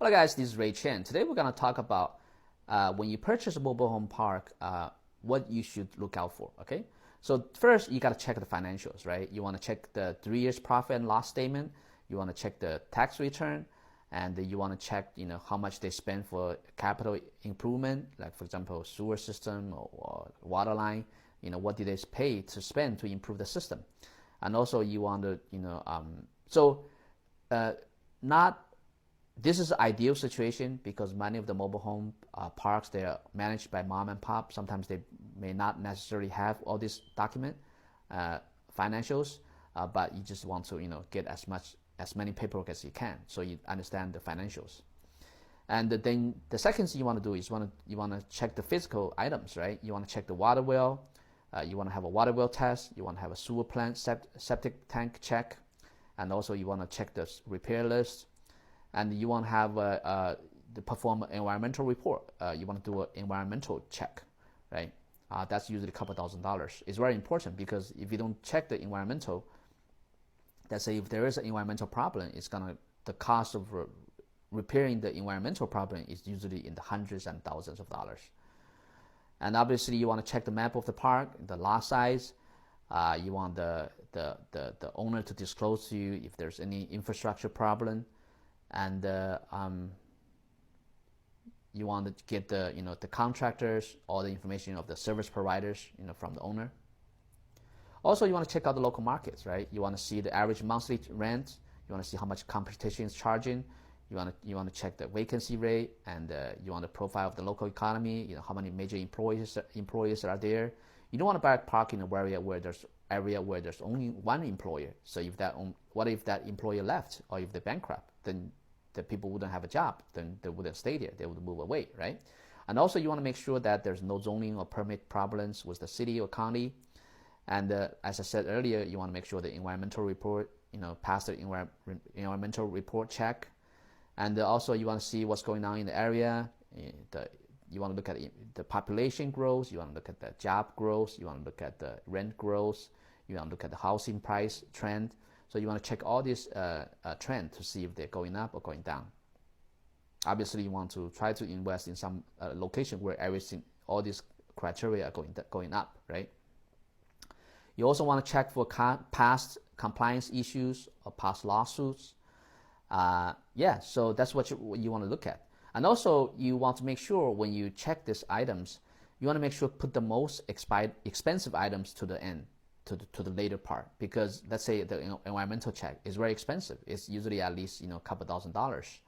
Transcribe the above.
Hello guys, this is Ray Chen. Today we're going to talk about when you purchase a mobile home park, what you should look out for, okay? So first, you got to check the financials, right? You want to check the 3 years profit and loss statement. You want to check the tax return, and you want to check, how much they spend for capital improvement, like for example, sewer system or water line. What did they pay to spend to improve the system? And also you want to, not this is an ideal situation because many of the mobile home parks, they are managed by mom and pop. Sometimes they may not necessarily have all these document financials, but you just want to get as many paperwork as you can so you understand the financials. And then the second thing you want to do is you want to check the physical items, right? You want to check the water well. You want to have a water well test. You want to have a sewer plant septic tank check, and also you want to check the repair list. And you want to have to perform an environmental report. You want to do an environmental check, right? That's usually a couple $1,000s. It's very important because if you don't check the environmental, let's say if there is an environmental problem, the cost of repairing the environmental problem is usually in the hundreds and thousands of dollars. And obviously, you want to check the map of the park, the lot size. You want the owner to disclose to you if there's any infrastructure problem. And you want to get the contractors, all the information of the service providers, from the owner. Also, you want to check out the local markets, right? You want to see the average monthly rent. You want to see how much competition is charging. You want to check the vacancy rate, and you want the profile of the local economy. How many major employers are there. You don't want to buy a park in an area where there's only one employer. So what if that employer left, or if they're bankrupt? Then the people wouldn't have a job. Then they wouldn't stay there. They would move away, right? And also you want to make sure that there's no zoning or permit problems with the city or county. And as I said earlier, you want to make sure the environmental report, pass the environmental report check. And also you want to see what's going on in the area. You want to look at the population growth. You want to look at the job growth. You want to look at the rent growth. You want to look at the housing price trend. So you want to check all these trends to see if they're going up or going down. Obviously, you want to try to invest in some location where all these criteria are going up, right? You also want to check for past compliance issues or past lawsuits. So that's what you want to look at. And also, you want to make sure when you check these items, you want to make sure put the most expensive items to the end. To the later part, because let's say the environmental check is very expensive. It's usually at least a couple $1,000s.